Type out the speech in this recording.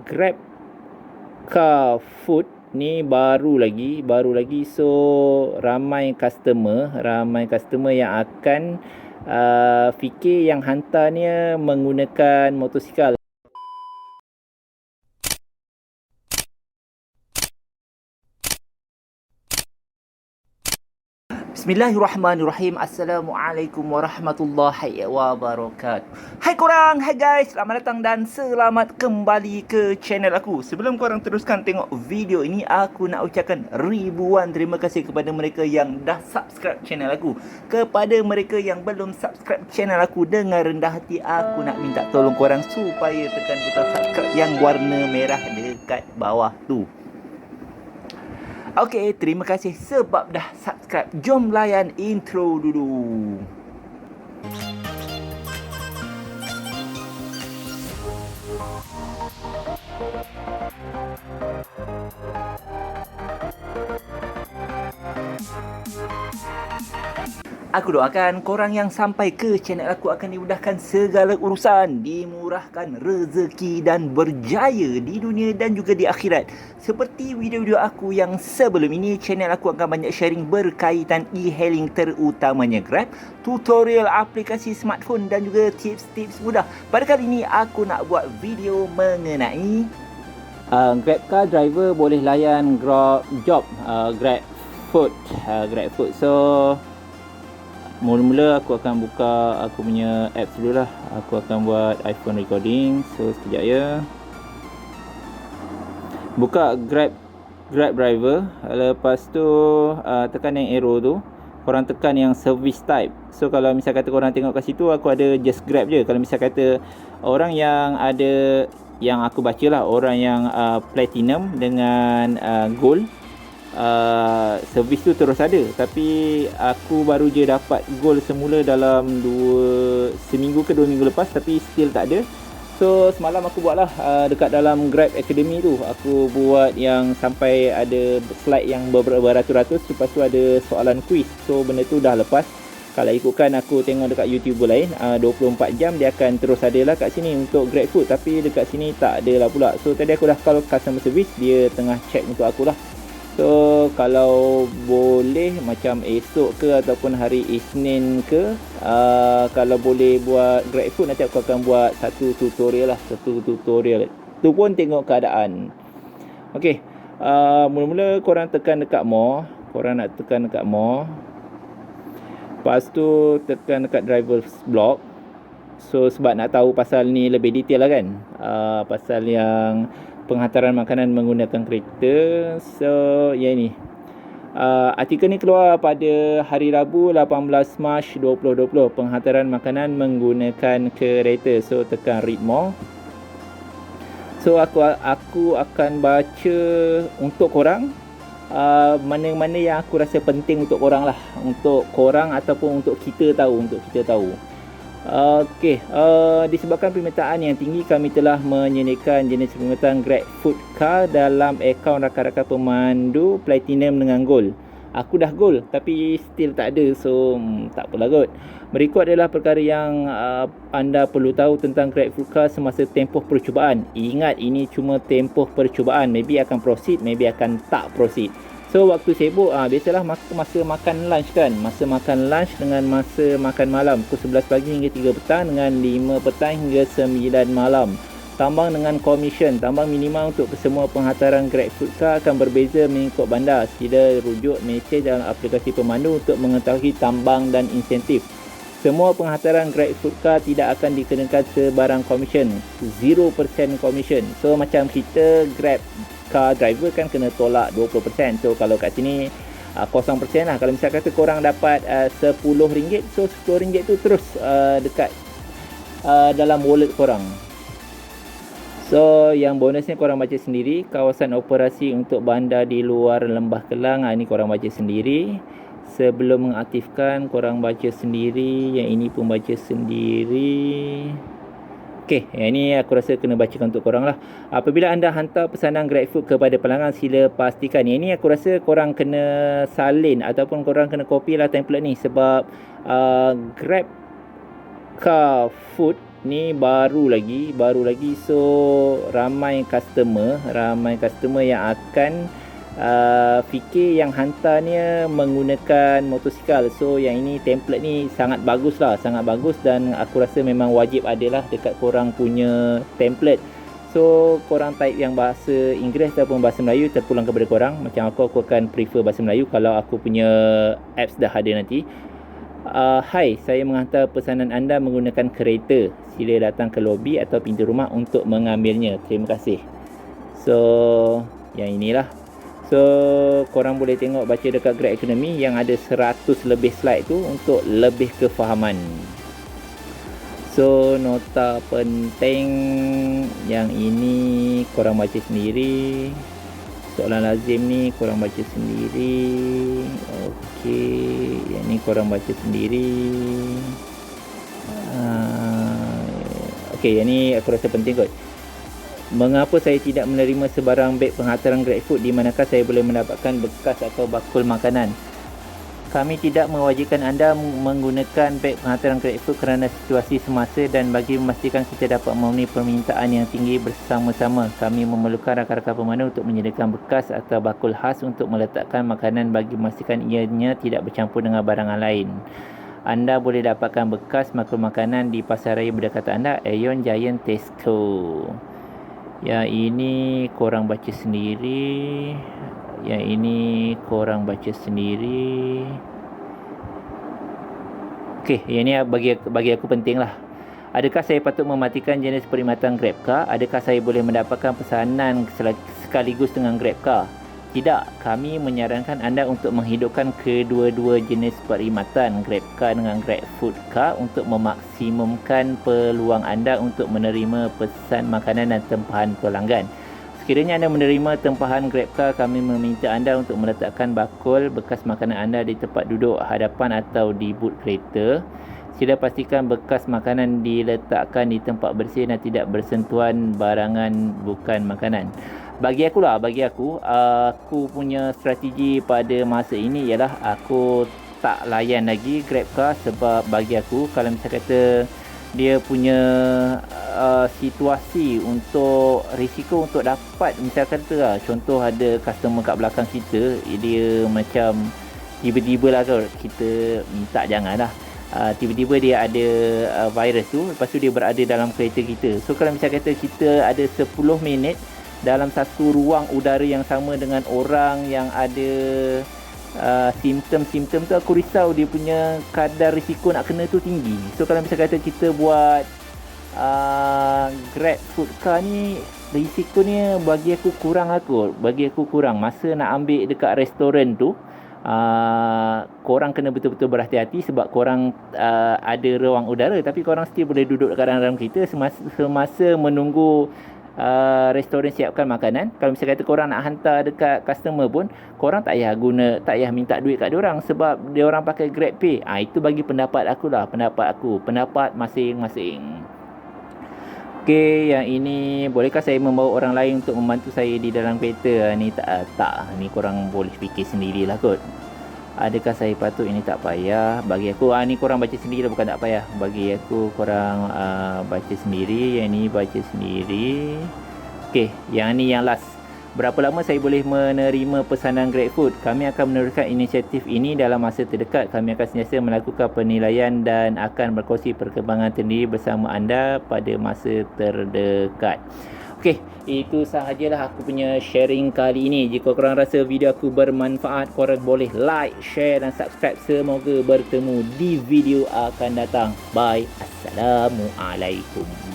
Grab Car Food ni baru lagi, so ramai customer yang akan fikir yang hantarnya menggunakan motosikal. Bismillahirrahmanirrahim. Assalamualaikum warahmatullahi wabarakatuh. Hai korang, hai guys, selamat datang dan selamat kembali ke channel aku. Sebelum korang teruskan tengok video ini, aku nak ucapkan ribuan terima kasih kepada mereka yang dah subscribe channel aku. Kepada mereka yang belum subscribe channel aku, dengan rendah hati aku nak minta tolong korang supaya tekan butang subscribe yang warna merah dekat bawah tu. Okey, terima kasih sebab dah subscribe. Jom layan intro dulu. Aku doakan korang yang sampai ke channel aku akan dimudahkan segala urusan, dimurahkan rezeki dan berjaya di dunia dan juga di akhirat. Seperti video-video aku yang sebelum ini, channel aku akan banyak sharing berkaitan e-hailing, terutamanya Grab, tutorial aplikasi smartphone dan juga tips-tips mudah. Pada kali ini aku nak buat video mengenai Grab car driver boleh layan Grab Food. So mula-mula aku akan buka aku punya apps dulu lah. Aku akan buat iPhone recording. So sekejap ya. Buka Grab driver. Lepas tu tekan yang arrow tu. Korang tekan yang service type. So kalau misal kata korang tengok kat situ, aku ada just Grab je. Kalau misal kata orang yang ada, yang aku baca lah, orang yang platinum dengan gold, servis tu terus ada. Tapi aku baru je dapat gold semula dalam seminggu ke 2 minggu lepas, tapi still tak ada. So semalam aku buat lah dekat dalam Grab Academy tu. Aku buat yang sampai ada slide yang beratus-ratus. Lepas tu ada soalan quiz. So benda tu dah lepas. Kalau ikutkan aku tengok dekat YouTuber lain, 24 jam dia akan terus ada lah kat sini untuk Grab Food. Tapi dekat sini tak ada lah pula. So tadi aku dah call customer service, dia tengah check untuk aku lah. So kalau boleh macam esok ke ataupun hari Isnin ke, kalau boleh buat Grab Food, nanti aku akan buat satu tutorial. Tu pun tengok keadaan. Okey, mula-mula korang tekan dekat more. Korang nak tekan dekat more. Lepas tu tekan dekat driver's block. So sebab nak tahu pasal ni lebih detail lah kan, pasal yang penghantaran makanan menggunakan kereta. So yang ni, artikel ni keluar pada hari Rabu 18 Mac 2020, penghantaran makanan menggunakan kereta. So tekan read more. So aku akan baca untuk korang mana-mana yang aku rasa penting untuk korang lah, untuk korang ataupun untuk kita tahu. Okey, disebabkan permintaan yang tinggi, kami telah menyediakan jenis perkhidmatan Grab Food Car dalam akaun rakan-rakan pemandu Platinum dengan Gold. Aku dah Gold tapi still tak ada, so tak apalah kot. Berikut adalah perkara yang anda perlu tahu tentang Grab Food Car semasa tempoh percubaan. Ingat, ini cuma tempoh percubaan. Maybe akan proceed, maybe akan tak proceed. So waktu sibuk, biasalah masa makan lunch kan. Masa makan lunch dengan masa makan malam, pukul 11 pagi hingga 3 petang dengan 5 petang hingga 9 malam. Tambang dengan komisen. Tambang minimal untuk semua penghantaran Grab Food Car akan berbeza mengikut bandar. Sila rujuk mesej dalam aplikasi pemandu untuk mengetahui tambang dan insentif. Semua penghantaran Grab Food Car tidak akan dikenakan sebarang komisen. 0% komisen. So macam kita Grab Car driver kan kena tolak 20%. So kalau kat sini 0% lah. Kalau misal kata korang dapat RM10, so RM10 tu terus dekat dalam wallet korang. So yang bonusnya korang baca sendiri. Kawasan operasi untuk bandar di luar Lembah Kelang, ni korang baca sendiri. Sebelum mengaktifkan, korang baca sendiri. Yang ini pun baca sendiri. Okey, yang ini aku rasa kena bacakan untuk korang lah. Apabila anda hantar pesanan Grab Food kepada pelanggan, sila pastikan. Yang ini aku rasa korang kena salin ataupun korang kena copy lah template ni. Sebab Grab Car Food ni baru lagi. So ramai customer yang akan fikir yang hantarnya menggunakan motosikal. So yang ini template ni sangat bagus dan aku rasa memang wajib adalah dekat korang punya template. So korang type yang bahasa Inggeris ataupun bahasa Melayu terpulang kepada korang. Macam aku akan prefer bahasa Melayu kalau aku punya apps dah ada nanti. Hai, saya menghantar pesanan anda menggunakan kereta. Sila datang ke lobi atau pintu rumah untuk mengambilnya. Terima kasih. So yang inilah. So korang boleh tengok baca dekat Grab Economy yang ada 100 lebih slide tu untuk lebih kefahaman. So nota penting yang ini korang baca sendiri. Soalan lazim ni korang baca sendiri. Okey, yang ni korang baca sendiri. Okey, yang ni aku rasa penting kot. Mengapa saya tidak menerima sebarang beg penghantaran GrabFood di manakah saya boleh mendapatkan bekas atau bakul makanan? Kami tidak mewajibkan anda menggunakan beg penghantaran GrabFood kerana situasi semasa dan bagi memastikan kita dapat memenuhi permintaan yang tinggi bersama-sama. Kami memerlukan rakan-rakan pemandu untuk menyediakan bekas atau bakul khas untuk meletakkan makanan bagi memastikan ianya tidak bercampur dengan barangan lain. Anda boleh dapatkan bekas bakul makanan di pasaraya berdekatan anda, Aeon, Giant, Tesco. Yang ini korang baca sendiri. Yang ini korang baca sendiri. Okey, yang ni bagi aku penting lah. Adakah saya patut mematikan jenis perkhidmatan GrabCar? Adakah saya boleh mendapatkan pesanan sekaligus dengan GrabCar? Tidak, kami menyarankan anda untuk menghidupkan kedua-dua jenis perkhidmatan GrabCar dengan GrabFoodCar untuk memaksimumkan peluang anda untuk menerima pesan makanan dan tempahan pelanggan. Sekiranya anda menerima tempahan GrabCar, kami meminta anda untuk meletakkan bakul bekas makanan anda di tempat duduk hadapan atau di but kereta. Sila pastikan bekas makanan diletakkan di tempat bersih dan tidak bersentuhan barangan bukan makanan. Bagi aku punya strategi pada masa ini ialah aku tak layan lagi GrabCar sebab bagi aku kalau misalnya kata dia punya situasi untuk risiko untuk dapat misalkan kata lah, contoh ada customer kat belakang kita, dia macam tiba-tiba lah kita minta janganlah tiba-tiba dia ada virus tu, lepas tu dia berada dalam kereta kita. So kalau misalnya kata kita ada 10 minit dalam satu ruang udara yang sama dengan orang yang ada simptom-simptom tu, aku risau dia punya kadar risiko nak kena tu tinggi. So kalau misalnya kata kita buat GrabFoodCar ni, risikonya bagi aku kurang masa nak ambil dekat restoran tu. Korang kena betul-betul berhati-hati sebab korang ada ruang udara tapi korang still boleh duduk dekat dalam kereta semasa menunggu restoran siapkan makanan. Kalau misalnya kata korang nak hantar dekat customer pun, korang tak payah minta duit kat diorang sebab diorang pakai GrabPay. Itu bagi pendapat pendapat masing-masing. Okey, yang ini bolehkah saya membawa orang lain untuk membantu saya di dalam kereta? Ni tak. Ni korang boleh fikir sendirilah kot. Adakah saya patut? Ini tak payah. Bagi aku ni korang baca sendiri, bukan tak payah. Bagi aku korang baca sendiri. Yang ni baca sendiri. Okey, yang ni yang last. Berapa lama saya boleh menerima pesanan GrabFood? Kami akan meneruskan inisiatif ini dalam masa terdekat. Kami akan sentiasa melakukan penilaian dan akan berkongsi perkembangan sendiri bersama anda pada masa terdekat. Okey, itu sahajalah aku punya sharing kali ini. Jika korang rasa video aku bermanfaat, korang boleh like, share dan subscribe. Semoga bertemu di video akan datang. Bye. Assalamualaikum.